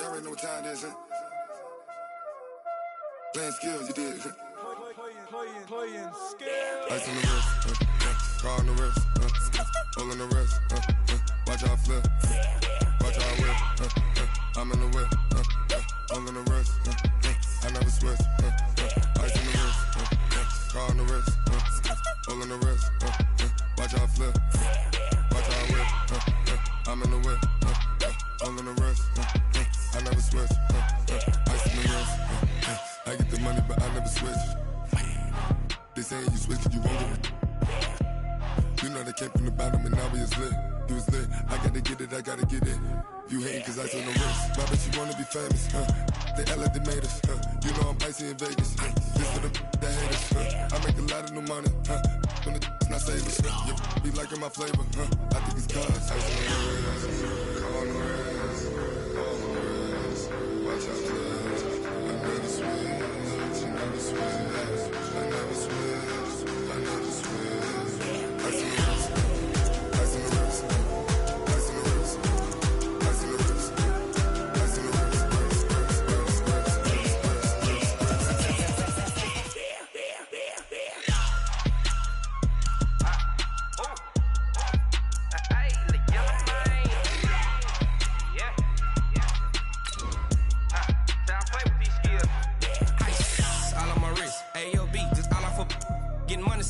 Y'all already know what time it is, huh? Playing skills, you did. Playing skills. Ice on the wrist, car on the wrist, hole on the wrist, watch out flip, watch out whip, I'm in the whip, hole on the wrist, I never switch, ice on the wrist, car on the wrist, hole on the wrist, watch out flip, watch out whip, I'm in the whip, hole on the wrist, I never switch, ice on the wrist, I get the money but I never switch. They saying you switch and you won't get it. You know they came from the bottom and now we is lit. You was lit, I gotta get it, I gotta get it. You hating cause ice on the wrist. Why bet you wanna be famous, They act like they made us, You know I'm icy in Vegas, This for the that hate us, I make a lot of new money, When it's not savers, Be liking my flavor, I think it's cause ice on the wrist, car on the wrist, all on the wrist. Watch out, cuz I never switch, I never switch. I never switch, I never switch. Ice on the wrist, ice on the wrist, ice on the wrist, ice on the wrist, ice on the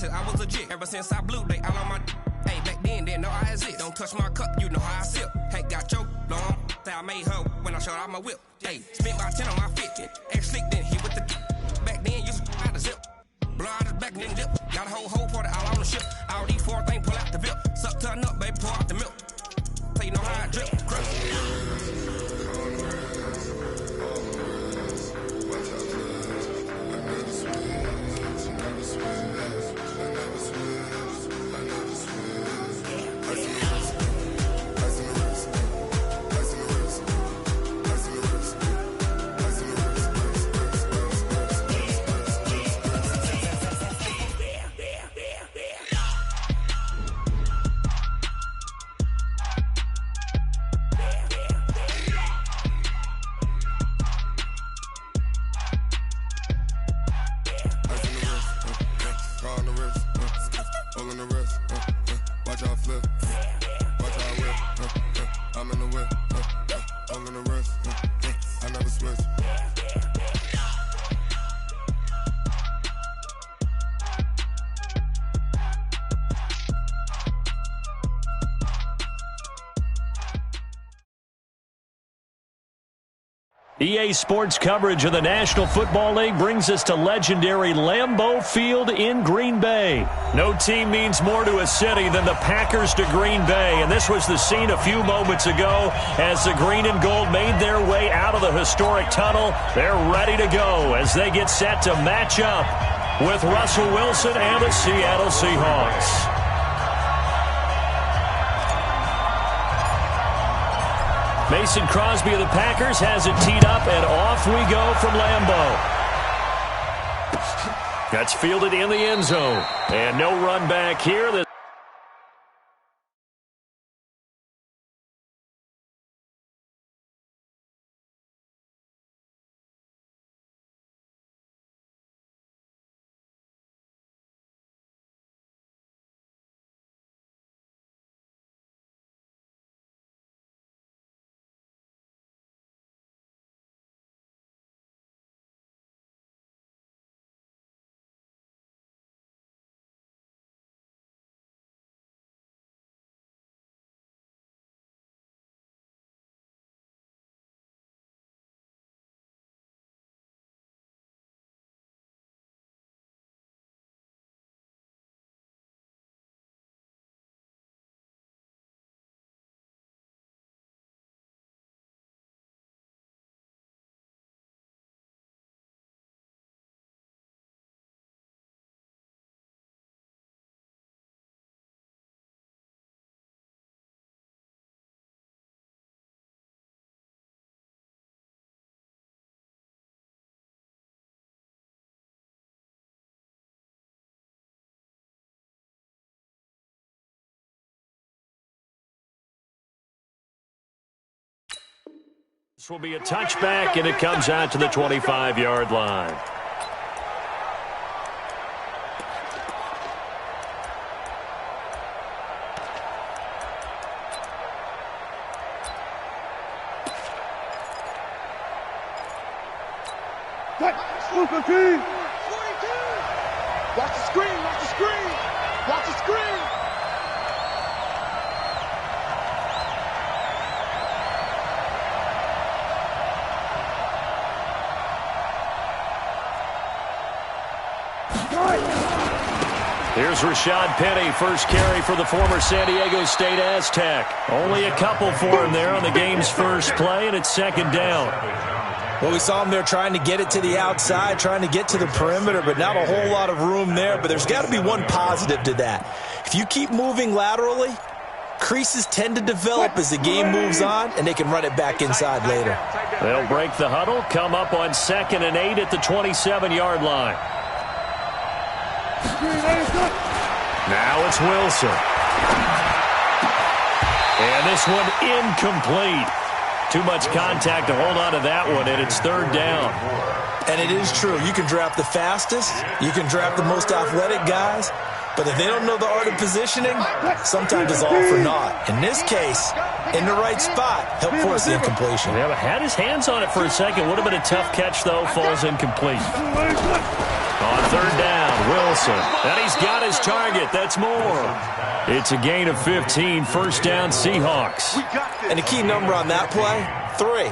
I was legit. Ever since I blew, they all on my hey, back then, didn't know I exist. Don't touch my cup, you know how I sip. Hey, got choked, long. Say I made her when I showed out my whip. Hey, spent about 10 on my 50. Ex-slick, then hit with the back then, used to out the zip. Blow out his back, then dip. Got a whole party all on the ship. All these four things pull out the VIP. Suck, turn up, baby, pour out the milk. So you know how I drip. Crush. EA Sports coverage of the National Football League brings us to legendary Lambeau Field in Green Bay. No team means more to a city than the Packers to Green Bay, and this was the scene a few moments ago as the green and gold made their way out of the historic tunnel. They're ready to go as they get set to match up with Russell Wilson and the Seattle Seahawks. Mason Crosby of the Packers has it teed up, and off we go from Lambeau. That's fielded in the end zone. And no run back here. This will be a touchback, and it comes out to the 25-yard line. Watch the screen, watch the screen, watch the screen. Here's Rashad Penny, first carry for the former San Diego State Aztec. Only a couple for him there on the game's first play, and it's second down. Well, we saw him there trying to get it to the outside, trying to get to the perimeter, but not a whole lot of room there. But there's got to be one positive to that. If you keep moving laterally, creases tend to develop as the game moves on, and they can run it back inside later. They'll break the huddle, come up on 2nd and 8 at the 27-yard line. Now it's Wilson. And this one incomplete. Too much contact to hold on to that one, and it's third down. And it is true. You can draft the fastest. You can draft the most athletic guys. But if they don't know the art of positioning, sometimes it's all for naught. In this case, in the right spot, help force the incompletion. Yeah, had his hands on it for a second. Would have been a tough catch, though. Falls incomplete. On third down, Wilson. And he's got his target. That's more. It's a gain of 15. First down, Seahawks. And the key number on that play, 3.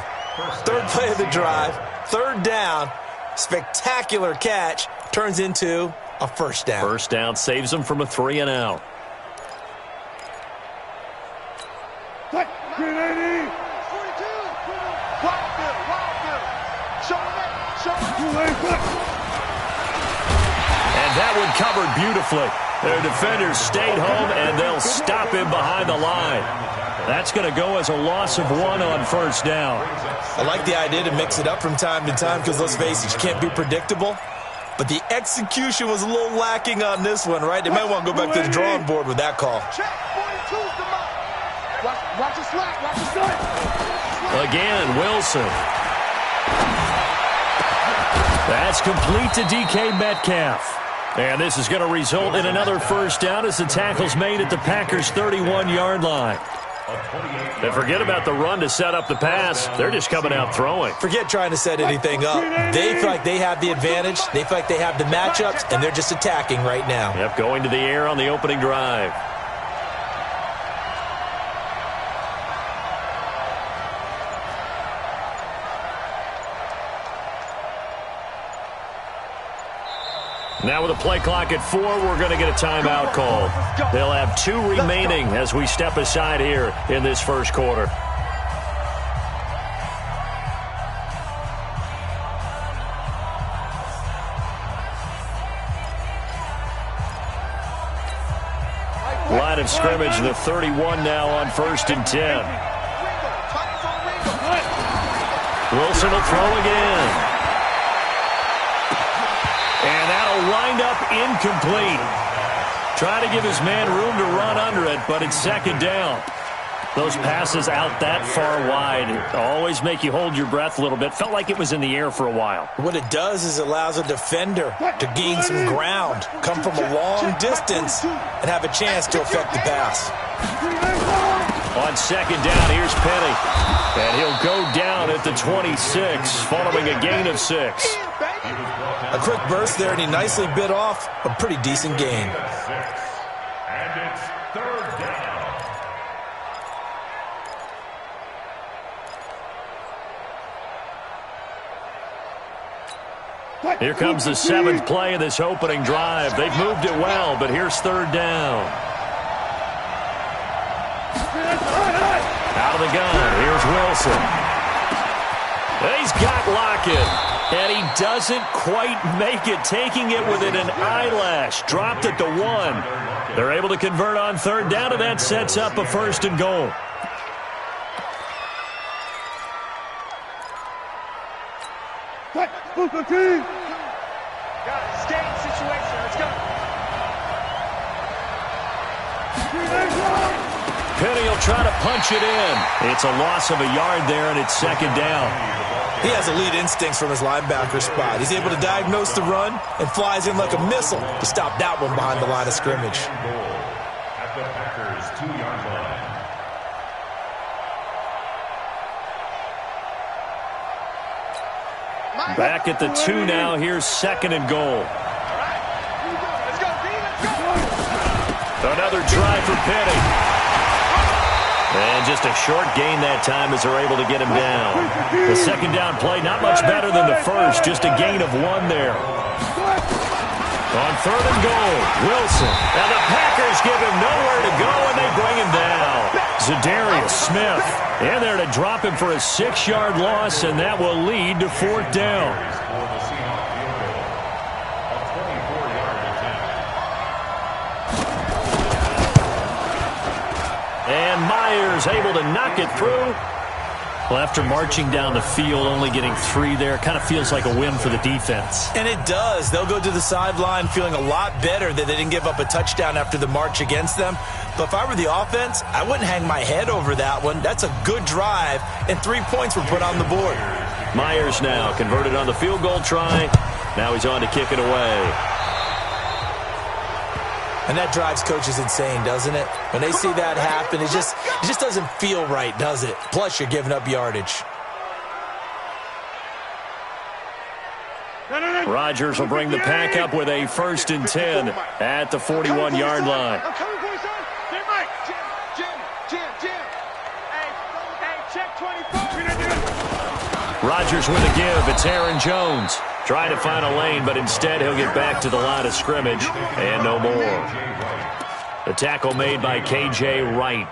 Third play of the drive, third down, spectacular catch, turns into a first down. First down saves them from a 3 and out. And that one covered beautifully. Their defenders stayed home, and they'll stop him behind the line. That's going to go as a loss of 1 on first down. I like the idea to mix it up from time to time because, let's face it, you can't be predictable. But the execution was a little lacking on this one, right? They might want to go back to the drawing board with that call. Watch the slack, watch the slack. Again, Wilson. That's complete to DK Metcalf. And this is going to result in another first down as the tackle's made at the Packers' 31-yard line. And forget about the run to set up the pass. They're just coming out throwing. Forget trying to set anything up. They feel like they have the advantage. They feel like they have the matchups, and they're just attacking right now. Yep, going to the air on the opening drive. Now with a play clock at 4, we're going to get a timeout called. They'll have 2 remaining as we step aside here in this first quarter. Line of scrimmage, the 31 now on 1st and 10. Wilson will throw again. And that'll wind up incomplete. Try to give his man room to run under it, but it's second down. Those passes out that far wide always make you hold your breath a little bit. Felt like it was in the air for a while. What it does is it allows a defender to gain some ground, come from a long distance, and have a chance to affect the pass. On second down, here's Penny. And he'll go down at the 26, following a gain of 6. A quick burst there, and he nicely bit off a pretty decent gain. And it's third down. Here comes the 7th play of this opening drive. They've moved it well, but here's third down. Out of the gun, here's Wilson. He's got Lockett. And he doesn't quite make it, taking it within an eyelash. Dropped it to 1. They're able to convert on third down, and that sets up a 1st and goal. Got it. Stay in situation. Let's go. Penny will try to punch it in. It's a loss of a yard there, and it's second down. He has elite instincts from his linebacker spot. He's able to diagnose the run and flies in like a missile to stop that one behind the line of scrimmage. At the Packers' 2-yard line. Back at the 2 now. Here's second and goal. Another try for Penny. And just a short gain that time as they're able to get him down. The second down play, not much better than the first, just a gain of 1 there. On third and goal, Wilson. And the Packers give him nowhere to go, and they bring him down. Zadarius Smith in there to drop him for a 6-yard loss, and that will lead to fourth down. And Myers able to knock it through. Well, after marching down the field, only getting 3 there, kind of feels like a win for the defense. And it does. They'll go to the sideline feeling a lot better that they didn't give up a touchdown after the march against them. But if I were the offense, I wouldn't hang my head over that one. That's a good drive, and 3 points were put on the board. Myers now converted on the field goal try. Now he's on to kick it away. And that drives coaches insane, doesn't it? When they see that happen, it just doesn't feel right, does it? Plus, you're giving up yardage. Rodgers will bring the pack up with a 1st and 10 at the 41-yard line. I'm coming for you, son. Hey, Mike. Jim. Hey, check 24. Rodgers with a give. It's Aaron Jones. Trying to find a lane, but instead he'll get back to the line of scrimmage and no more. The tackle made by K.J. Wright.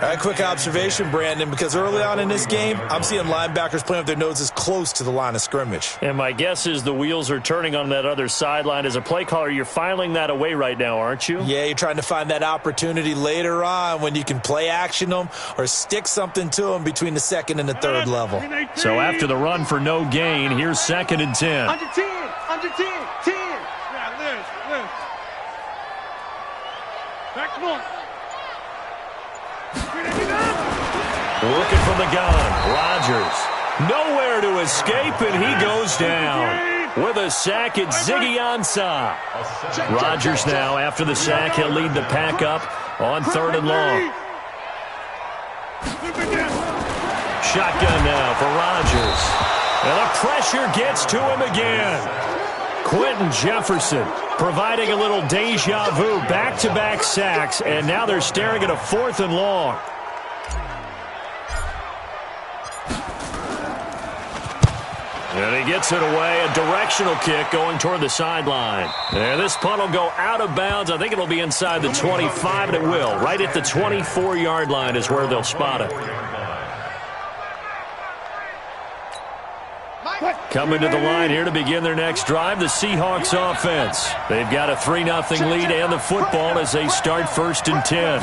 A quick observation, Brandon, because early on in this game, I'm seeing linebackers playing with their noses close to the line of scrimmage. And my guess is the wheels are turning on that other sideline. As a play caller, you're filing that away right now, aren't you? Yeah, you're trying to find that opportunity later on when you can play action them or stick something to them between the second and the third level. So after the run for no gain, here's 2nd and 10. Under 10. 10. Yeah, Liz. Back, come on. Looking from the gun, Rodgers. Nowhere to escape, and he goes down. With a sack, it's Ziggy Ansah. Rodgers now, after the sack, he'll lead the pack up on 3rd and long. Shotgun now for Rodgers. And the pressure gets to him again. Quentin Jefferson providing a little deja vu, back-to-back sacks, and now they're staring at a 4th and long. And he gets it away, a directional kick going toward the sideline. And this punt will go out of bounds. I think it'll be inside the 25, and it will. Right at the 24-yard line is where they'll spot it. Coming to the line here to begin their next drive, the Seahawks offense. They've got a 3-0 lead and the football as they start 1st and 10.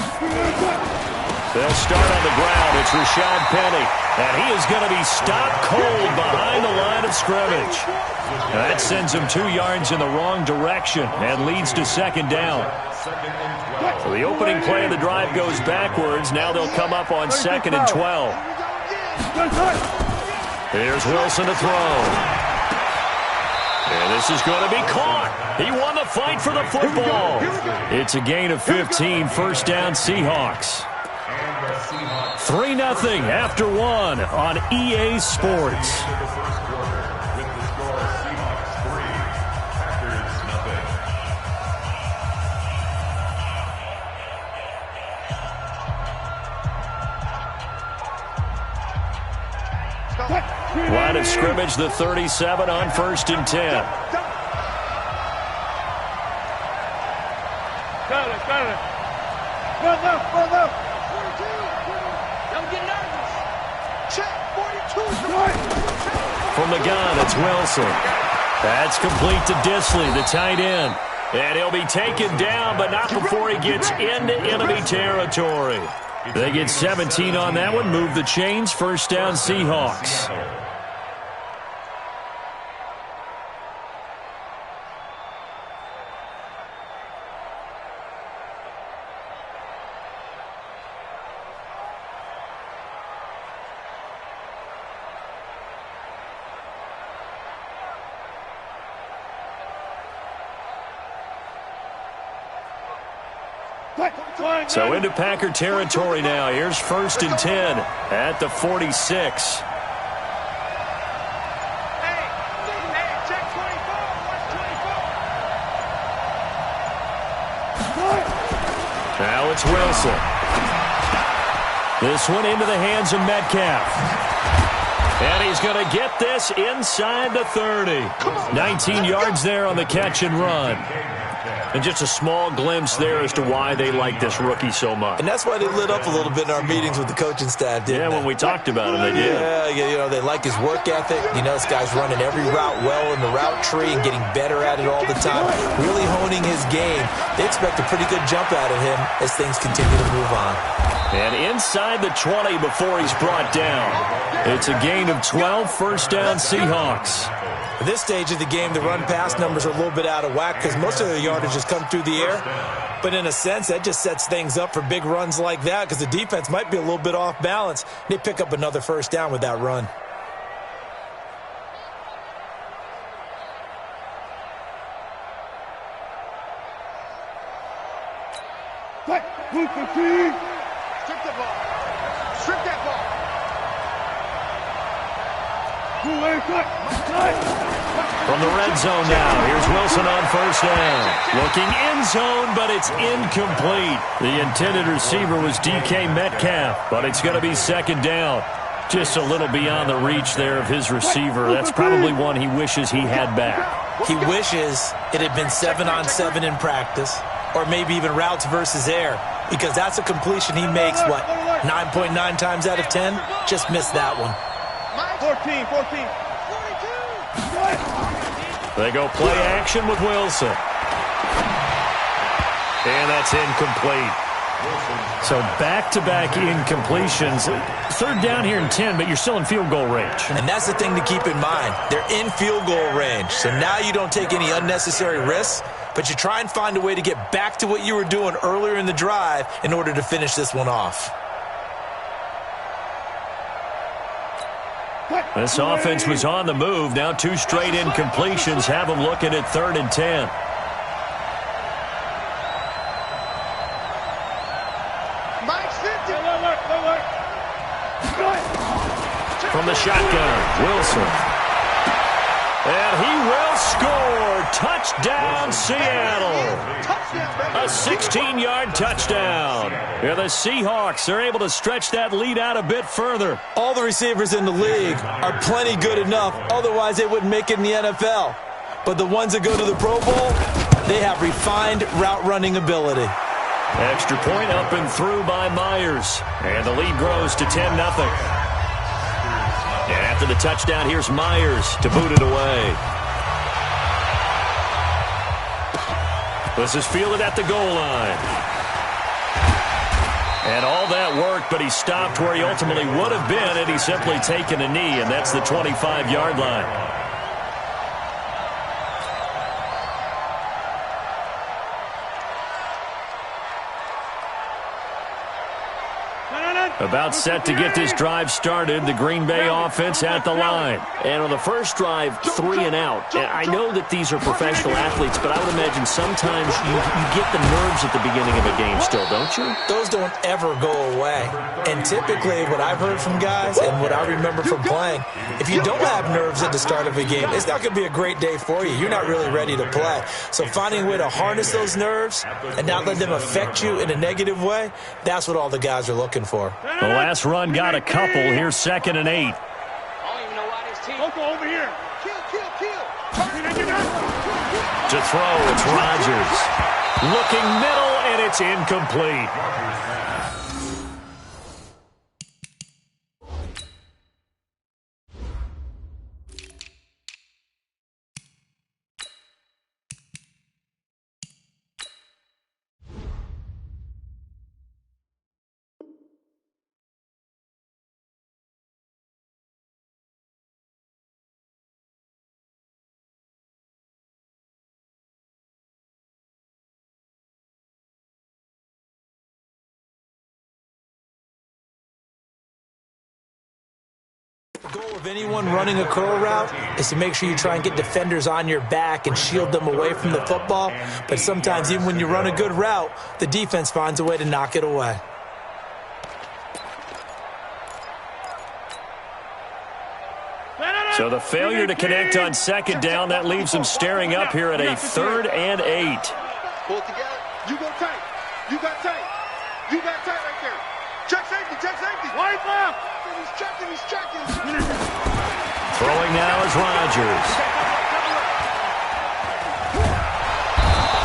They'll start on the ground. It's Rashad Penny, and he is going to be stopped cold behind the line of scrimmage. That sends him 2 yards in the wrong direction and leads to 2nd down. So the opening play of the drive goes backwards. Now they'll come up on 2nd and 12. Here's Wilson to throw. And this is going to be caught. He won the fight for the football. It's a gain of 15, 1st down Seahawks. 3-0 after 1 on EA Sports. Line of scrimmage, the 37 on 1st and 10. Got it. Run up. 42. Don't get nervous. Check. 42. From the gun, it's Wilson. That's complete to Disley, the tight end. And he'll be taken down, but not before he gets into enemy territory. They get 17 on that one, move the chains, 1st down Seahawks. So into Packer territory now. Here's 1st and 10 at the 46. Check 24. Now it's Wilson. This one into the hands of Metcalf. And he's going to get this inside the 30. 19 yards there on the catch and run. And just a small glimpse there as to why they like this rookie so much. And that's why they lit up a little bit in our meetings with the coaching staff, didn't they? When we talked about him, they did. Yeah, they like his work ethic. This guy's running every route well in the route tree and getting better at it all the time, really honing his game. They expect a pretty good jump out of him as things continue to move on. And inside the 20 before he's brought down. It's a gain of 12, first down Seahawks. At this stage of the game, the run-pass numbers are a little bit out of whack because most of their yardage has come through the air. But in a sense, that just sets things up for big runs like that because the defense might be a little bit off balance. They pick up another first down with that run. Strip the ball. Strip that ball. From the red zone now, here's Wilson on first down. Looking end zone, but it's incomplete. The intended receiver was DK Metcalf, but it's going to be second down. Just a little beyond the reach there of his receiver. That's probably one he wishes he had back. He wishes it had been 7-on-7 in practice, or maybe even routes versus air, because that's a completion he makes, 9.9 times out of 10? Just missed that one. 14. They go play action with Wilson. And that's incomplete. So back-to-back incompletions. Third down here in 10, but you're still in field goal range. And that's the thing to keep in mind. They're in field goal range. So now you don't take any unnecessary risks, but you try and find a way to get back to what you were doing earlier in the drive in order to finish this one off. This offense was on the move. Now 2 straight incompletions have them looking at 3rd and 10. From the shotgun, Wilson. And he will score. Touchdown, Seattle. A 16-yard touchdown. Yeah, the Seahawks are able to stretch that lead out a bit further. All the receivers in the league are plenty good enough. Otherwise, they wouldn't make it in the NFL. But the ones that go to the Pro Bowl, they have refined route running ability. Extra point up and through by Myers. And the lead grows to 10-0. And after the touchdown, here's Myers to boot it away. This is fielded at the goal line. And all that worked, but he stopped where he ultimately would have been had he simply taken a knee, and that's the 25-yard line. About set to get this drive started, the Green Bay offense at the line. And on the first drive, 3 and out. And I know that these are professional athletes, but I would imagine sometimes you get the nerves at the beginning of a game still, don't you? Those don't ever go away. And typically what I've heard from guys and what I remember from playing, if you don't have nerves at the start of a game, it's not going to be a great day for you. You're not really ready to play. So finding a way to harness those nerves and not let them affect you in a negative way, that's what all the guys are looking for. The last run got a couple. Here's 2nd and 8. I don't even know why this team. Loco over here. Kill. To throw, it's Rodgers. Looking middle, and it's incomplete. The goal of anyone running a curl route is to make sure you try and get defenders on your back and shield them away from the football. But sometimes even when you run a good route, the defense finds a way to knock it away. So the failure to connect on second down, that leaves them staring up here at a 3rd and 8. Pull it together. You go tight. You got tight. You got tight right there. Check safety. Check safety. Wide left. He's checking. He's checking. Throwing now is Rodgers.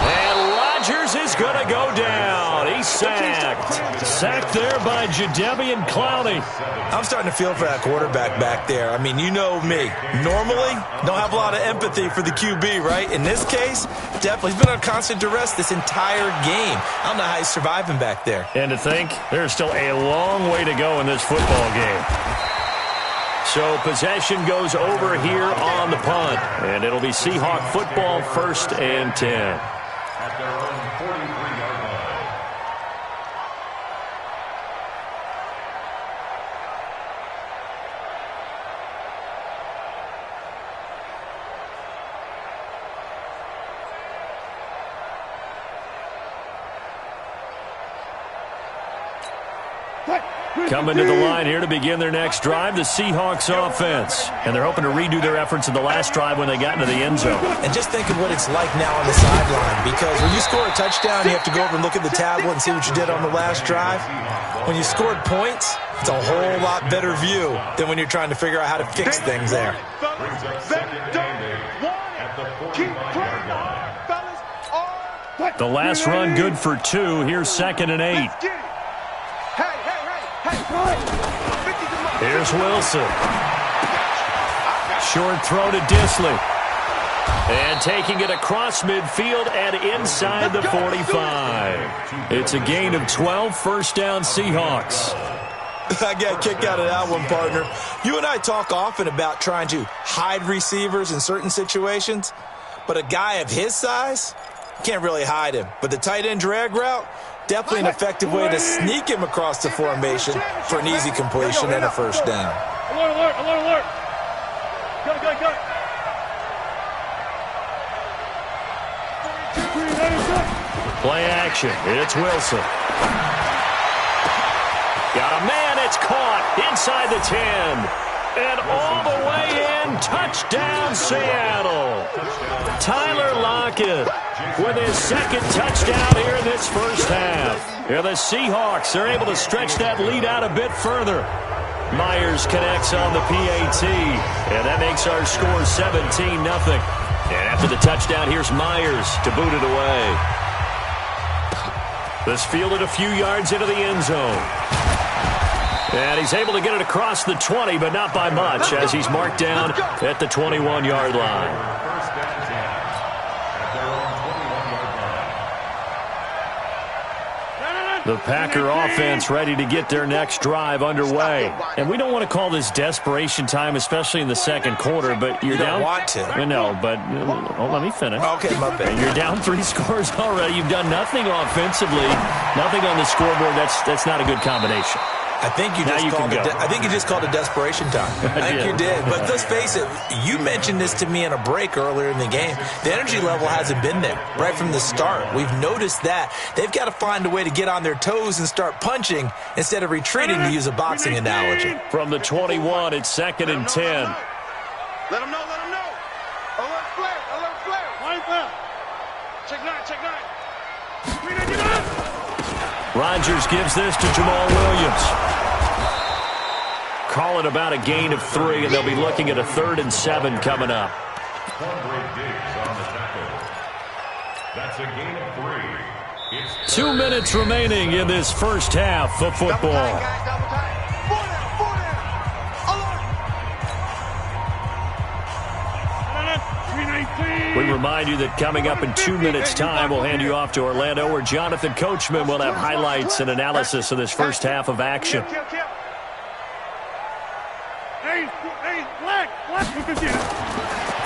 And Rodgers is going to go down. He's sacked. Sacked there by Jadeveon Clowney. I'm starting to feel for that quarterback back there. I mean, you know me. Normally, don't have a lot of empathy for the QB, right? In this case, definitely. He's been under constant duress this entire game. I don't know how he's surviving back there. And to think, there's still a long way to go in this football game. So possession goes over here on the punt. And it'll be Seahawk football, 1st and 10. At their own 43-yard line. Coming to the line here to begin their next drive, the Seahawks offense. And they're hoping to redo their efforts in the last drive when they got into the end zone. And just think of what it's like now on the sideline, because when you score a touchdown, you have to go over and look at the tablet and see what you did on the last drive. When you scored points, it's a whole lot better view than when you're trying to figure out how to fix things there. The last run good for 2. Here's 2nd and 8. Here's Wilson. Short throw to Disley. And taking it across midfield and inside the 45. It's a gain of 12, 1st down Seahawks. I got a kick out of that one, partner. You and I talk often about trying to hide receivers in certain situations, but a guy of his size, can't really hide him. But the tight end drag route, definitely an effective way to sneak him across the formation for an easy completion and a 1st down. Alert, alert, alert, alert. Go, go, go. Play action. It's Wilson. Got a man. It's caught inside the 10. And all the way in. Touchdown, Seattle. Tyler Lockett with his 2nd touchdown here in this 1st half. Here the Seahawks are able to stretch that lead out a bit further. Myers connects on the PAT, and that makes our score 17-0. And after the touchdown, here's Myers to boot it away. This fielded a few yards into the end zone. And he's able to get it across the 20, but not by much, as he's marked down at the 21-yard line. The Packer offense ready to get their next drive underway. And we don't want to call this desperation time, especially in the 2nd quarter, but you're down. You don't want to. No, but let me finish. Okay, my bad. You're down 3 scores already. You've done nothing offensively, nothing on the scoreboard. That's not a good combination. I think you just called it desperation time. I think you did. But let's face it, you mentioned this to me in a break earlier in the game. The energy level hasn't been there right from the start. We've noticed that. They've got to find a way to get on their toes and start punching instead of retreating, to use a boxing analogy. From the 21, it's 2nd and 10. Let him know, let him know. Alert flare, alert flare. Line flare. Check 9, check 9. Rodgers gives this to Jamal Williams. Call it about a gain of 3, and they'll be looking at a 3rd and 7 coming up. That's a gain of 3. 2 minutes remaining in this 1st half of football. We remind you that coming up in 2 minutes' time, we'll hand you off to Orlando, where Jonathan Coachman will have highlights and analysis of this 1st half of action.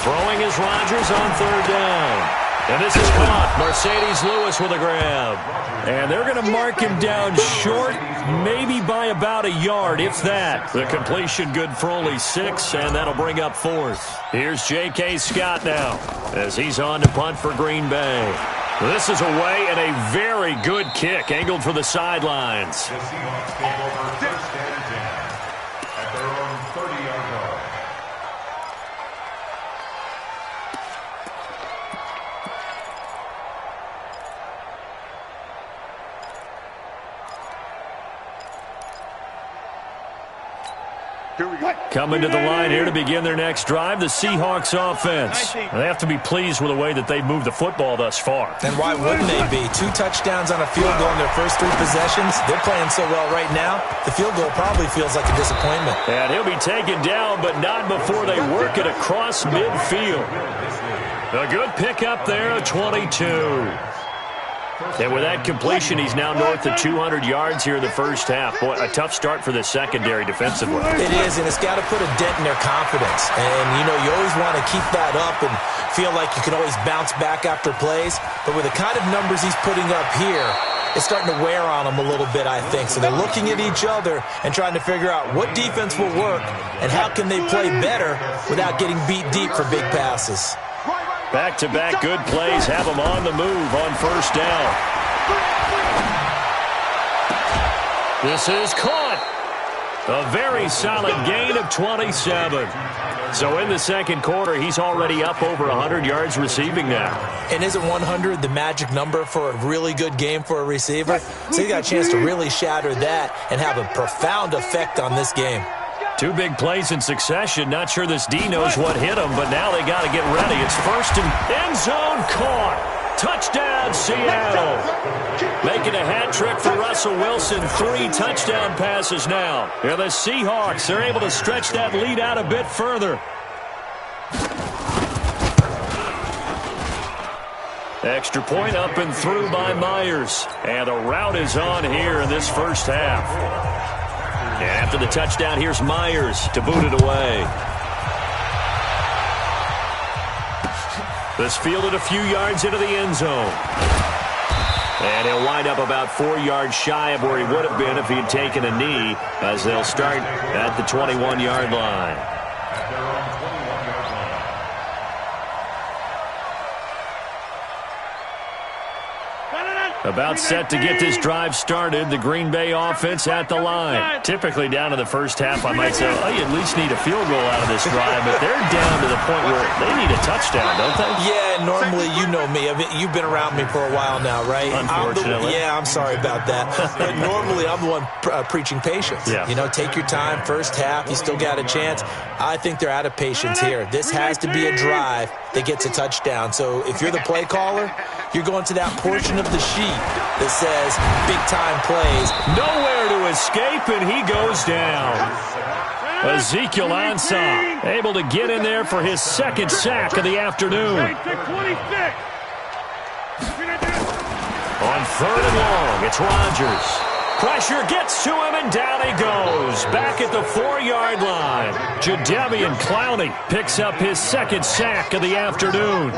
Throwing is Rodgers on 3rd down. And this is caught. Mercedes Lewis with a grab. And they're going to mark him down short, maybe by about a yard, if that. The completion good for only 6, and that'll bring up 4th. Here's J.K. Scott now as he's on to punt for Green Bay. This is away and a very good kick angled for the sidelines. The Seahawks take over first and 10 at their own 30-yard line. Here we go. Coming to the line here to begin their next drive, the Seahawks offense. They have to be pleased with the way that they've moved the football thus far. And why wouldn't they be? 2 touchdowns on a field goal in their first 3 possessions. They're playing so well right now, the field goal probably feels like a disappointment. And he'll be taken down, but not before they work it across midfield. A good pickup there, a 22. And with that completion, he's now north of 200 yards here in the first half. Boy, a tough start for the secondary defensively. It is, and it's got to put a dent in their confidence. And, you know, you always want to keep that up and feel like you can always bounce back after plays. But with the kind of numbers he's putting up here, it's starting to wear on them a little bit, I think. So they're looking at each other and trying to figure out what defense will work and how can they play better without getting beat deep for big passes. Back-to-back good plays have them on the move on first down. This is caught. A very solid gain of 27. So in the second quarter, he's already up over 100 yards receiving now. And isn't 100 the magic number for a really good game for a receiver? So you got a chance to really shatter that and have a profound effect on this game. 2 big plays in succession. Not sure this D knows what hit him, but now they got to get ready. It's first and end zone caught. Touchdown, Seattle. Making a hat trick for Russell Wilson. 3 touchdown passes now. And the Seahawks, they're able to stretch that lead out a bit further. Extra point up and through by Myers. And the route is on here in this first half. And after the touchdown, here's Myers to boot it away. This fielded a few yards into the end zone. And he'll wind up about 4 yards shy of where he would have been if he had taken a knee, as they'll start at the 21-yard line. At their own 21-yard line. About set to get this drive started, the Green Bay offense at the line. Typically down to the first half, I might say, oh, you at least need a field goal out of this drive, but they're down to the point where they need a touchdown, don't they? Yeah, normally, you know me. I mean, you've been around me for a while now, right? Unfortunately. I'm sorry about that. But normally, I'm the one preaching patience. Yeah. You know, take your time, first half, you still got a chance. I think they're out of patience here. This has to be a drive that gets a touchdown. So if you're the play caller, you're going to that portion of the sheet that says big-time plays. Nowhere to escape, and he goes down. Ezekiel Ansah able to get in there for his second sack of the afternoon. On 3rd and long, it's Rodgers. Pressure gets to him, and down he goes. Back at the 4-yard line. Jadeveon Clowney picks up his second sack of the afternoon.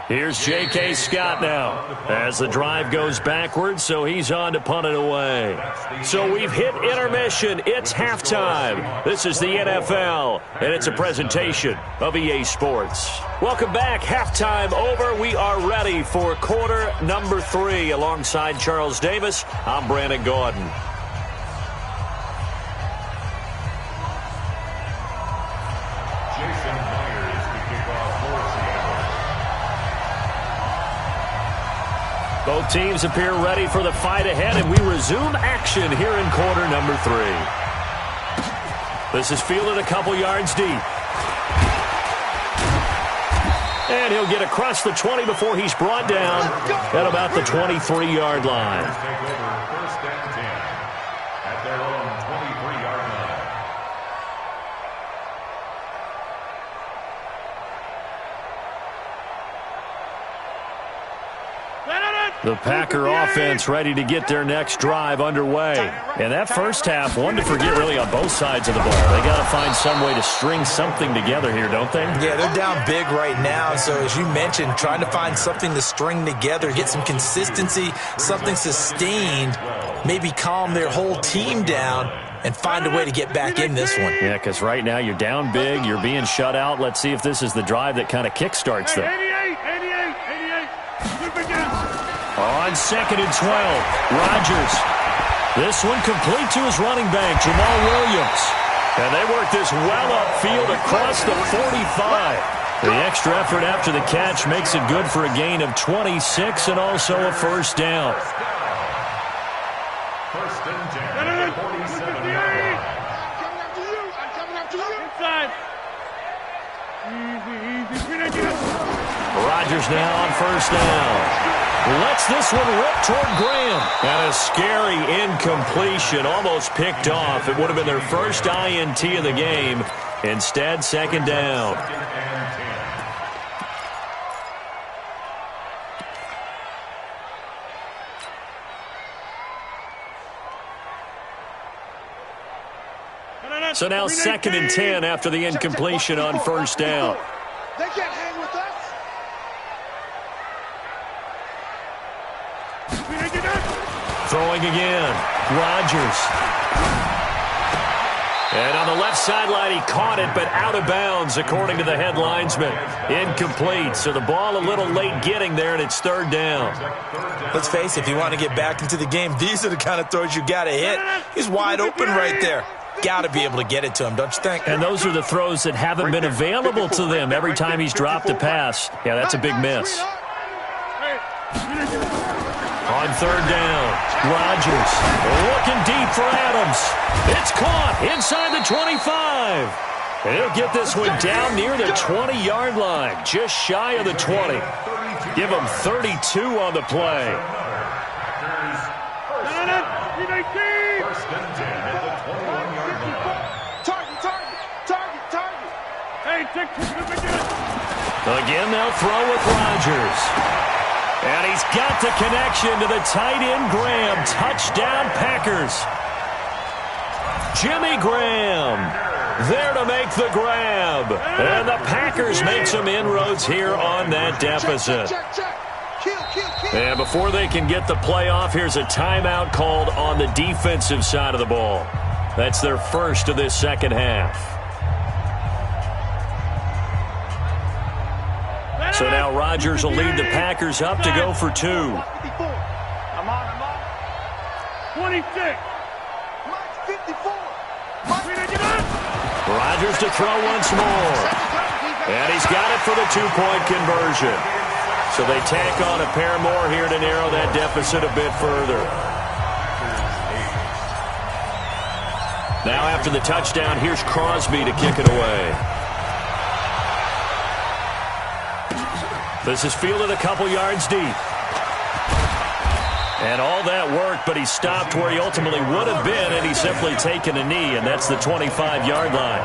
Here's J.K. Scott now as the drive goes backwards, so he's on to punt it away. So we've hit intermission. It's halftime. This is the NFL, and it's a presentation of EA Sports. Welcome back. Halftime over. We are ready for quarter number 3. Alongside Charles Davis, I'm Brandon Gordon. Jason Myers to kick off for Seattle. Both teams appear ready for the fight ahead, and we resume action here in quarter number 3. This is fielded a couple yards deep. And he'll get across the 20 before he's brought down at about the 23-yard line. Take over first and 10 at their own 23-yard line. The Packer offense ready to get their next drive underway. And that first half, one to forget really on both sides of the ball. They got to find some way to string something together here, don't they? Yeah, they're down big right now. So as you mentioned, trying to find something to string together, get some consistency, something sustained, maybe calm their whole team down and find a way to get back in this one. Yeah, because right now you're down big, you're being shut out. Let's see if this is the drive that kind of kickstarts them. 88. On 2nd and 12, Rodgers. This one complete to his running back, Jamal Williams. And they work this well upfield across the 45. The extra effort after the catch makes it good for a gain of 26 and also a first down. First and 10, 47 yard. I'm coming up to you. Inside. Easy. Rodgers now on first down. Lets this one rip toward Graham. And a scary incompletion, almost picked off. It would have been their first INT of the game. Instead, second down. So now 2nd and 10 after the incompletion on first down. They can't hang with us. Throwing again. Rodgers. And on the left sideline, he caught it, but out of bounds, according to the head linesman. Incomplete, so the ball a little late getting there, and it's third down. Let's face it, if you want to get back into the game, these are the kind of throws you got to hit. He's wide open right there. Got to be able to get it to him, don't you think? And those are the throws that haven't been available to them every time he's dropped a pass. Yeah, that's a big miss. On third down, Rodgers looking deep for Adams. It's caught inside the 25. And he'll get this one down near the 20-yard line, just shy of the 20. Give him 32 on the play. First and 10 at the 21-yard line. Target. Again, they'll throw with Rodgers. And he's got the connection to the tight end, Graham. Touchdown, Packers. Jimmy Graham there to make the grab. And the Packers make some inroads here on that deficit. And before they can get the play off, here's a timeout called on the defensive side of the ball. That's their first of this second half. So now Rodgers will lead the Packers up to go for 2. I'm on. 26. 54. Rodgers to throw once more. And he's got it for the 2-point conversion. So they tack on a pair more here to narrow that deficit a bit further. Now after the touchdown, here's Crosby to kick it away. This is fielded a couple yards deep. And all that work, but he stopped where he ultimately would have been, and he's simply taken a knee, and that's the 25-yard line.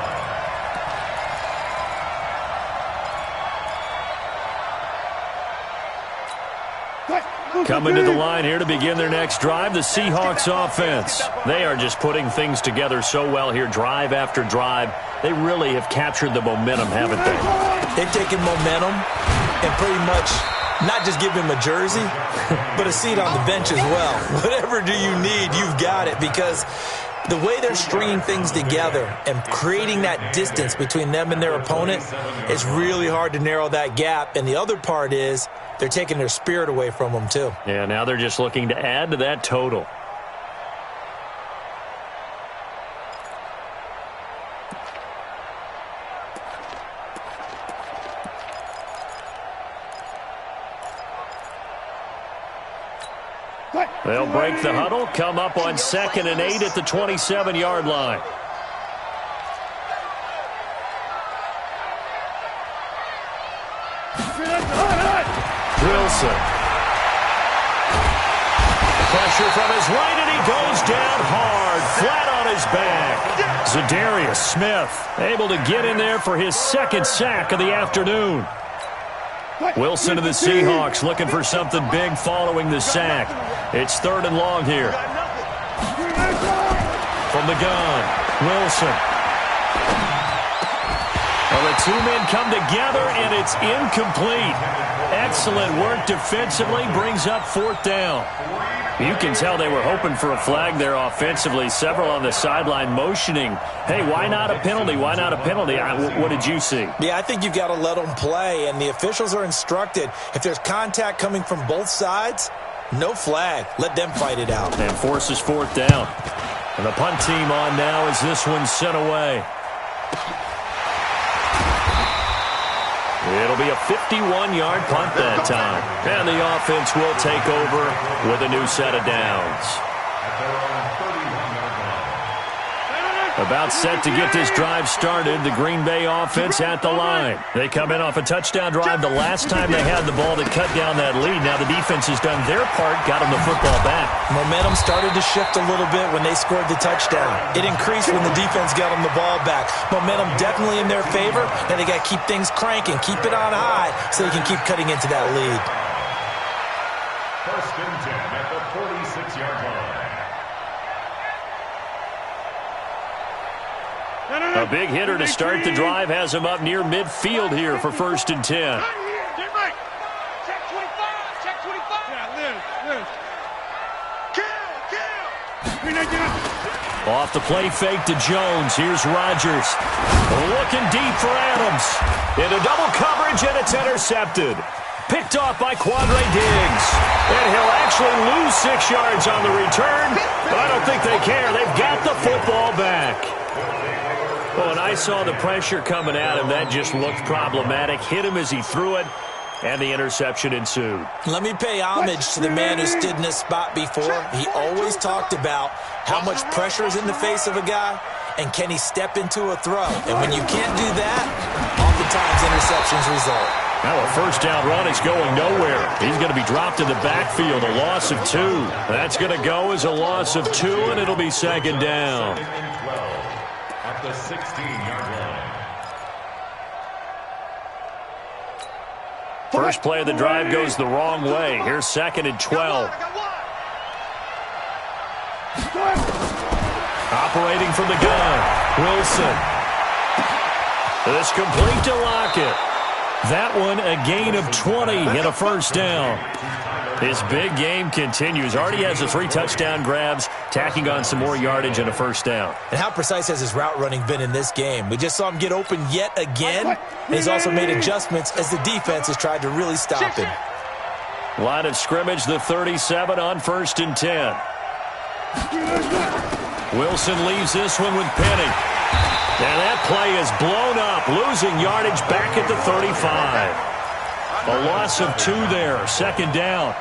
Coming to the line here to begin their next drive, the Seahawks offense. They are just putting things together so well here, drive after drive. They really have captured the momentum, haven't they? They've taken momentum and pretty much not just give him a jersey, but a seat on the bench as well. Whatever do you need, you've got it, because the way they're stringing things together and creating that distance between them and their opponent, it's really hard to narrow that gap. And the other part is they're taking their spirit away from them, too. Yeah, now they're just looking to add to that total. They'll break the huddle, come up on 2nd and 8 at the 27-yard line. Wilson. Pressure from his right, and he goes down hard, flat on his back. Zadarius Smith able to get in there for his second sack of the afternoon. Wilson to the Seahawks looking for something big following the sack. It's 3rd and long here. From the gun, Wilson. Well, the two men come together, and it's incomplete. Excellent work defensively, brings up 4th down. You can tell they were hoping for a flag there offensively. Several on the sideline motioning, hey, why not a penalty? Why not a penalty? What did you see? Yeah, I think you've got to let them play, and the officials are instructed, if there's contact coming from both sides, no flag. Let them fight it out. And forces 4th down. And the punt team on now as this one's sent away. It'll be a 51-yard punt that time. And the offense will take over with a new set of downs. About set to get this drive started, the Green Bay offense at the line. They come in off a touchdown drive the last time they had the ball to cut down that lead. Now the defense has done their part, got them the football back. Momentum started to shift a little bit when they scored the touchdown. It increased when the defense got them the ball back. Momentum definitely in their favor. Now they got to keep things cranking, keep it on high so they can keep cutting into that lead. 1st and 10 at the 46-yard line. A big hitter to start the drive has him up near midfield here for 1st and 10. Check 25. Check 25. Yeah, Kill. Off the play fake to Jones. Here's Rodgers. Looking deep for Adams. Into double coverage, and it's intercepted. Picked off by Quandre Diggs. And he'll actually lose 6 yards on the return, but I don't think they care. They've got the football back. Well, when I saw the pressure coming at him, that just looked problematic. Hit him as he threw it, and the interception ensued. Let me pay homage to the man who stood in this spot before. He always talked about how much pressure is in the face of a guy, and can he step into a throw. And when you can't do that, oftentimes interceptions result. Now a 1st down run is going nowhere. He's going to be dropped in the backfield, a loss of 2. That's going to go as a loss of 2, and it'll be 2nd down. At the 16-yard line. First play of the drive goes the wrong way. Here's 2nd and 12. Operating from the gun, Wilson. This complete to Lockett. That one a gain of 20 and a 1st down. His big game continues. Already has the 3 touchdown grabs, tacking on some more yardage and a 1st down. And how precise has his route running been in this game? We just saw him get open yet again, and he's also made adjustments as the defense has tried to really stop him. Line of scrimmage, the 37 on 1st and 10. Wilson leaves this one with Penny. And that play is blown up, losing yardage back at the 35. A loss of 2 there, 2nd down.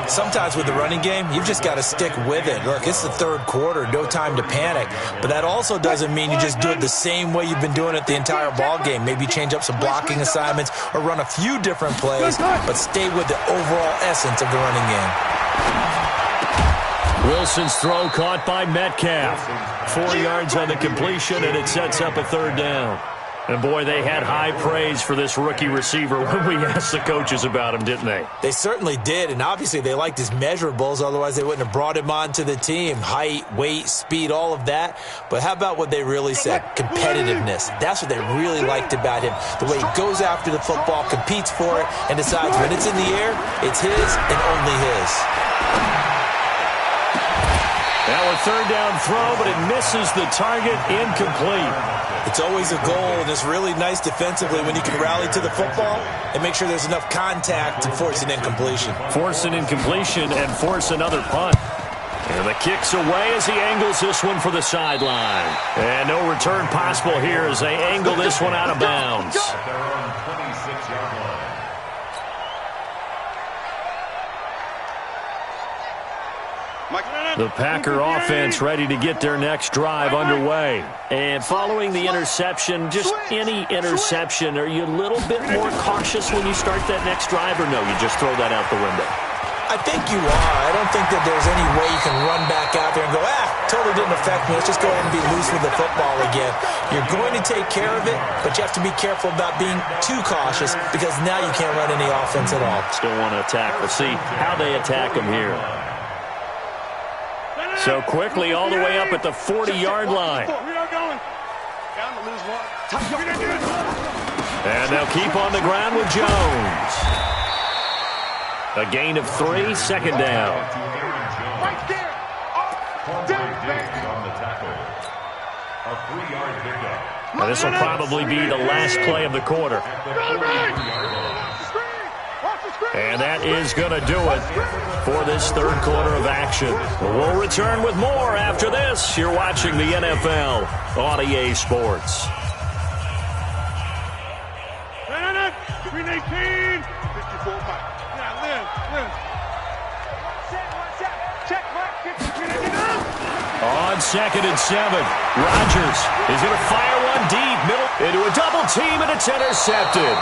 Sometimes with the running game, you've just got to stick with it. Look, it's the 3rd quarter, no time to panic. But that also doesn't mean you just do it the same way you've been doing it the entire ball game. Maybe change up some blocking assignments or run a few different plays, but stay with the overall essence of the running game. Wilson's throw caught by Metcalf. 4 yards on the completion, and it sets up a 3rd down. And, boy, they had high praise for this rookie receiver when we asked the coaches about him, didn't they? They certainly did, and obviously they liked his measurables. Otherwise, they wouldn't have brought him onto the team. Height, weight, speed, all of that. But how about what they really said? Competitiveness. That's what they really liked about him. The way he goes after the football, competes for it, and decides when it's in the air, it's his and only his. Now a 3rd down throw, but it misses the target, incomplete. It's always a goal, and it's really nice defensively when you can rally to the football and make sure there's enough contact to force an incompletion. Force an incompletion and force another punt. And the kick's away as he angles this one for the sideline. And no return possible here as they angle this one out of bounds. At their own 26-yard line. The Packer offense ready to get their next drive underway. And following the interception, just any interception, are you a little bit more cautious when you start that next drive, or no, you just throw that out the window? I think you are. I don't think that there's any way you can run back out there and go, totally didn't affect me. Let's just go ahead and be loose with the football again. You're going to take care of it, but you have to be careful about being too cautious because now you can't run any offense at all. Still want to attack. We'll see how they attack them here. So quickly all the way up at the 40-yard line. And they'll keep on the ground with Jones. A gain of 3, second down. Right there. On the tackle. A 3-yard pickup. And this will probably be the last play of the quarter. And that is going to do it for this third quarter of action. We'll return with more after this. You're watching the NFL on EA Sports. 318. 54 Mike. Yeah, Lynn. Check, On 2nd and 7, Rodgers is going to fire one deep, middle into a double team, and it's intercepted.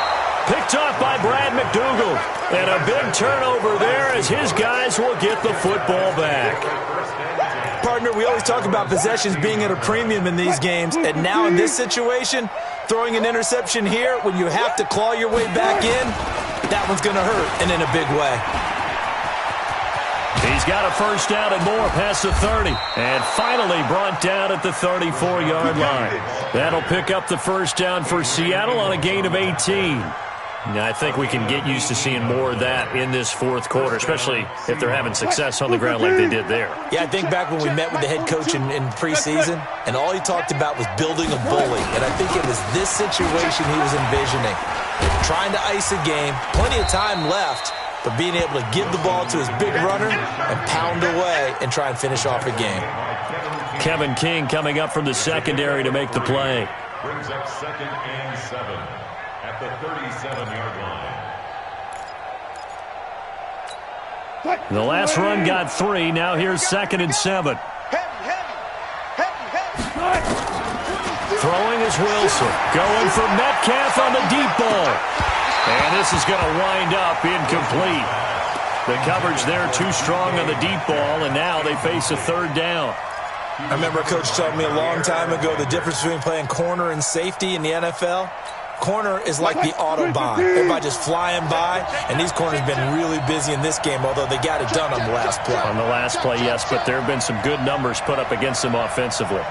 Picked off by Brad McDougal. And a big turnover there as his guys will get the football back. Partner, we always talk about possessions being at a premium in these games, and now in this situation, throwing an interception here when you have to claw your way back in, that one's going to hurt, and in a big way. He's got a first down and more past the 30. And finally brought down at the 34-yard line. That'll pick up the first down for Seattle on a gain of 18. Now, I think we can get used to seeing more of that in this fourth quarter, especially if they're having success on the ground like they did there. Yeah, I think back when we met with the head coach in preseason, and all he talked about was building a bully. And I think it was this situation he was envisioning. Trying to ice a game, plenty of time left, but being able to give the ball to his big runner and pound away and try and finish off a game. Kevin King coming up from the secondary to make the play. Brings up 2nd and 7 at the 37-yard line. The last run got 3. Now here's 2nd and 7. Throwing is Wilson. Going for Metcalf on the deep ball. And this is going to wind up incomplete. The coverage there too strong on the deep ball, and now they face a third down. I remember a coach telling me a long time ago the difference between playing corner and safety in the NFL. Corner is like the Autobahn. Everybody just flying by, and these corners have been really busy in this game, although they got it done on the last play. On the last play, yes, but there have been some good numbers put up against them offensively.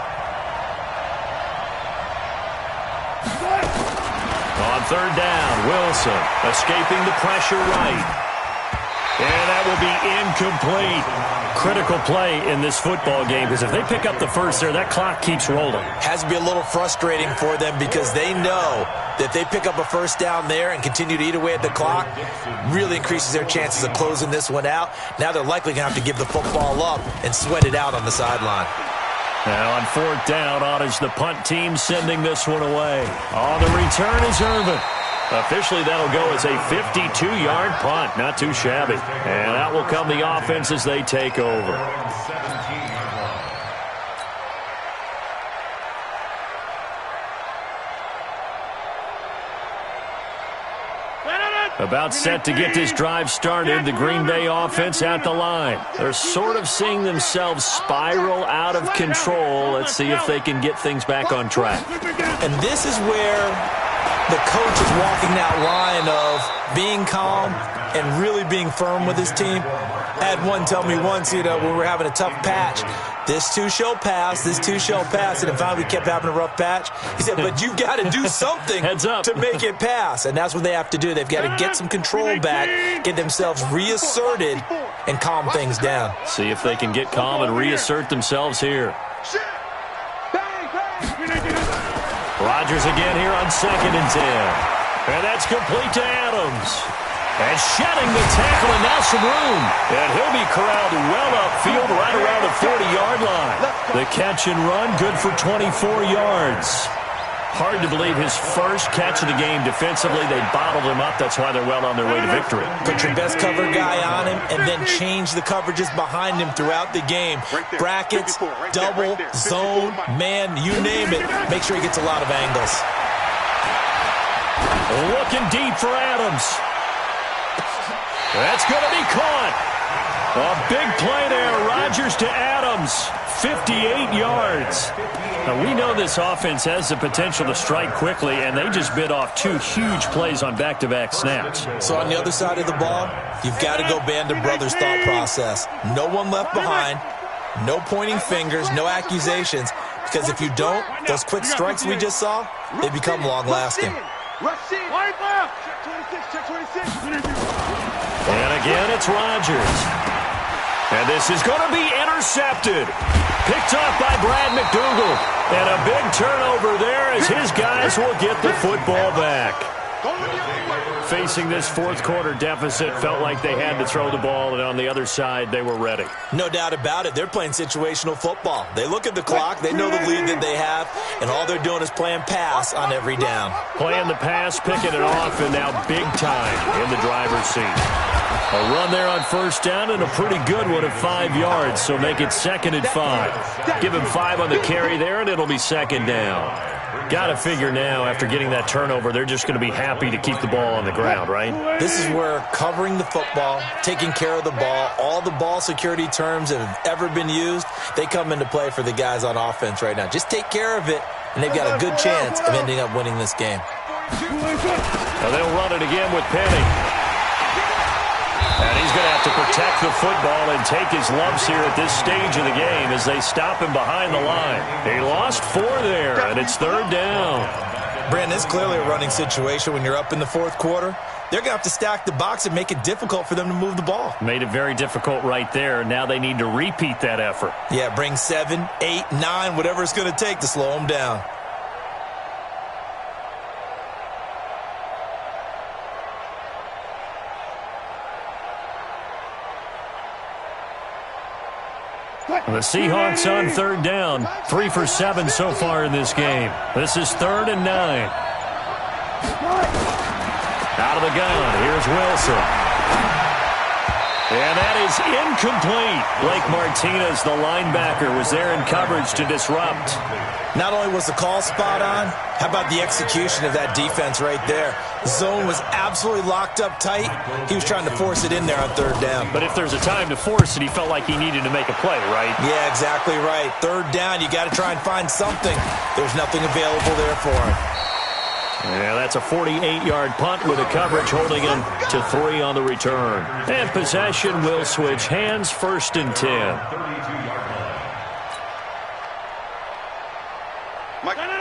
On third down, Wilson escaping the pressure right. And that will be incomplete. Critical play in this football game because if they pick up the first there, that clock keeps rolling. Has to be a little frustrating for them because they know that if they pick up a first down there and continue to eat away at the clock, really increases their chances of closing this one out. Now they're likely going to have to give the football up and sweat it out on the sideline. Now on fourth down, is the punt team sending this one away. On the return is Irvin. Officially, that'll go as a 52-yard punt. Not too shabby. And out will come the offense as they take over. About set to get this drive started, the Green Bay offense at the line. They're sort of seeing themselves spiral out of control. Let's see if they can get things back on track. And this is where the coach is walking that line of being calm and really being firm with his team. I had one tell me once, when we were having a tough patch, this too shall pass, this too shall pass. And finally we kept having a rough patch. He said, but you've got to do something to make it pass. And that's what they have to do. They've got to get some control back, get themselves reasserted, and calm things down. See if they can get calm and reassert themselves here. Rodgers again here on 2nd and 10. And that's complete to Adams. And shedding the tackle, and now some room. And he'll be corralled well upfield right around the 40-yard line. The catch and run, good for 24 yards. Hard to believe his first catch of the game defensively. They bottled him up. That's why they're well on their way to victory. Put your best cover guy on him and then change the coverages behind him throughout the game. Brackets, double, zone, man, you name it. Make sure he gets a lot of angles. Looking deep for Adams. That's going to be caught. A big play there. Rodgers to Adams. 58 yards. Now, we know this offense has the potential to strike quickly, and they just bit off 2 huge plays on back-to-back snaps. So on the other side of the ball, you've got to go Band of Brothers thought process. No one left behind, no pointing fingers, no accusations, because if you don't, those quick strikes we just saw, they become long-lasting. And again, it's Rodgers. And this is going to be intercepted. Picked off by Brad McDougal. And a big turnover there as his guys will get the football back. Facing this fourth quarter deficit, felt like they had to throw the ball, and on the other side, they were ready. No doubt about it. They're playing situational football. They look at the clock, they know the lead that they have, and all they're doing is playing pass on every down. Playing the pass, picking it off, and now big time in the driver's seat. A run there on first down, and a pretty good one at 5 yards, so make it 2nd and 5. Give him 5 on the carry there, and it'll be 2nd down. Got to figure now, after getting that turnover, they're just going to be happy to keep the ball on the ground, right? This is where covering the football, taking care of the ball, all the ball security terms that have ever been used, they come into play for the guys on offense right now. Just take care of it, and they've got a good chance of ending up winning this game. Now they'll run it again with Penny. And he's going to have to protect the football and take his lumps here at this stage of the game as they stop him behind the line. He lost 4 there, and it's 3rd down. Brandon, it's clearly a running situation when you're up in the fourth quarter. They're going to have to stack the box and make it difficult for them to move the ball. Made it very difficult right there. Now they need to repeat that effort. Yeah, bring 7, 8, 9, whatever it's going to take to slow them down. The Seahawks on 3rd down. 3 for 7 so far in this game. This is 3rd and 9. Out of the gun. Here's Wilson. And that is incomplete. Blake Martinez, the linebacker, was there in coverage to disrupt. Not only was the call spot on, how about the execution of that defense right there? Zone was absolutely locked up tight. He was trying to force it in there on 3rd down. But if there's a time to force it, he felt like he needed to make a play, right? Yeah, exactly right. 3rd down, you got to try and find something. There's nothing available there for him. Yeah, that's a 48-yard punt with a coverage holding him to 3 on the return. And possession will switch hands, 1st and 10.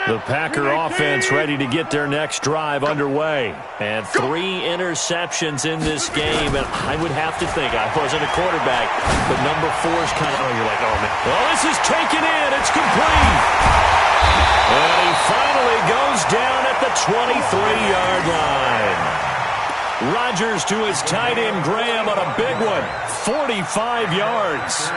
The Packer offense ready to get their next drive underway. And 3 interceptions in this game. And I would have to think, I wasn't a quarterback, but number 4 is kind of, you're like, oh, man. Well, this is taken in. It's complete. And he finally goes down at the 23-yard line. Rodgers to his tight end, Graham, on a big one. 45 yards.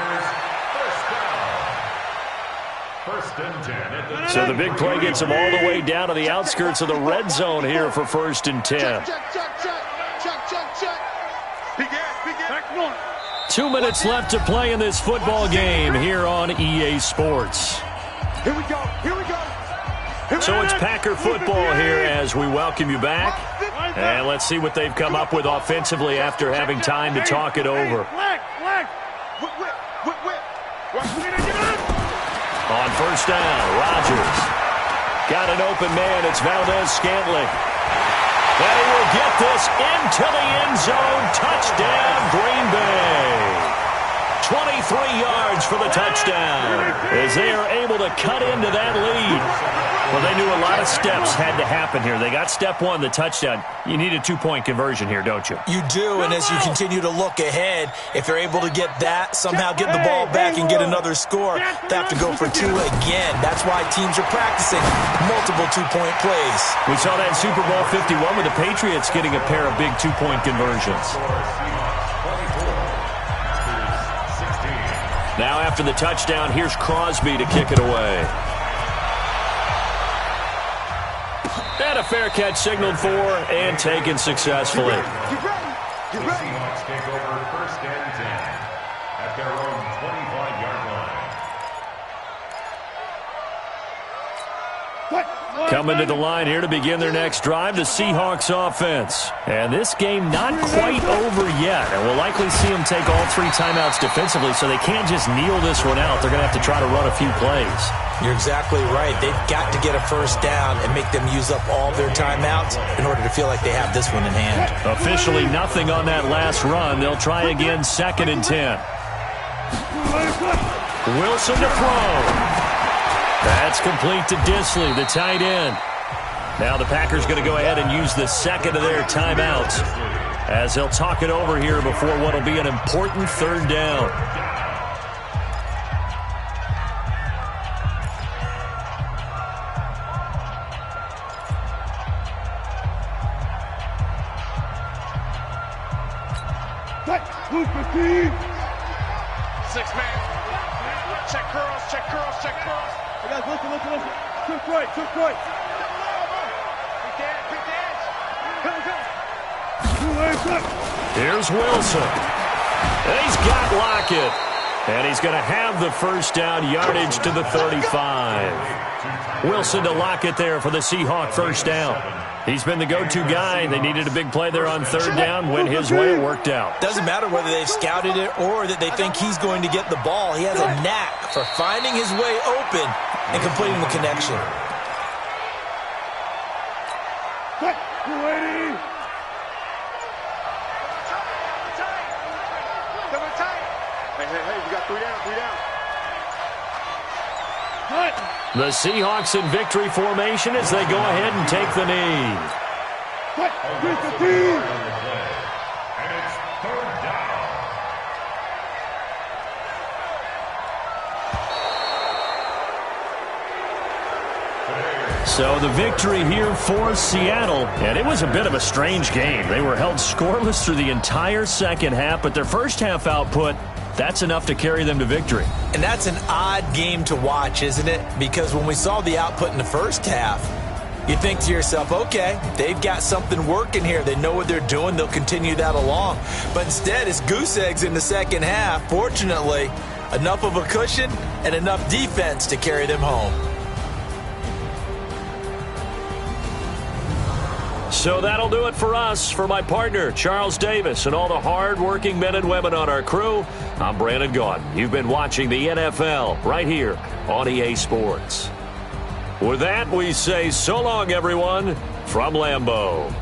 So the big play gets him all the way down to the outskirts of the red zone here for 1st and 10. 2 minutes left to play in this football game here on EA Sports. Here we go. Here we go. So it's Packer football here as we welcome you back. And let's see what they've come up with offensively after having time to talk it over. On first down, Rodgers. Got an open man. It's Valdez-Scantling. And he will get this into the end zone. Touchdown, Green Bay. 23 yards for the touchdown as they are able to cut into that lead. Well, they knew a lot of steps had to happen here. They got step 1, the touchdown. You need a 2-point conversion here, don't you? You do, and as you continue to look ahead, if they're able to get that, somehow get the ball back and get another score, they have to go for 2 again. That's why teams are practicing multiple 2-point plays. We saw that in Super Bowl 51 with the Patriots getting a pair of big 2-point conversions. Now after the touchdown, here's Crosby to kick it away. And a fair catch signaled for and taken successfully. The Seahawks take over 1st and 10 at their own 25-yard Coming to the line here to begin their next drive, the Seahawks offense. And this game not quite over yet. And we'll likely see them take all 3 timeouts defensively, so they can't just kneel this one out. They're going to have to try to run a few plays. You're exactly right. They've got to get a first down and make them use up all their timeouts in order to feel like they have this one in hand. Officially nothing on that last run. They'll try again, 2nd and 10. Wilson to throw. That's complete to Disley, the tight end. Now the Packers going to go ahead and use the second of their timeouts as they'll talk it over here before what will be an important 3rd down. Six-man. Check curls, check curls, check curls. Hey guys, listen. Took right. Big dance. Here's Wilson. And he's got Lockett. And he's going to have the first down, yardage to the 35. Wilson to Lockett there for the Seahawk first down. He's been the go-to guy. They needed a big play there on 3rd down. Went his way, it worked out. Doesn't matter whether they've scouted it or that they think he's going to get the ball. He has a knack for finding his way open and completing the connection. Hey, we got 3 down. The Seahawks in victory formation as they go ahead and take the knee. And it's 3rd down. So the victory here for Seattle, and it was a bit of a strange game. They were held scoreless through the entire second half, but their first half output, that's enough to carry them to victory. And that's an odd game to watch, isn't it? Because when we saw the output in the first half, you think to yourself, okay, they've got something working here. They know what they're doing. They'll continue that along. But instead, it's goose eggs in the second half. Fortunately, enough of a cushion and enough defense to carry them home. So that'll do it for us. For my partner, Charles Davis, and all the hard-working men and women on our crew, I'm Brandon Gaudin. You've been watching the NFL right here on EA Sports. With that, we say so long, everyone, from Lambeau.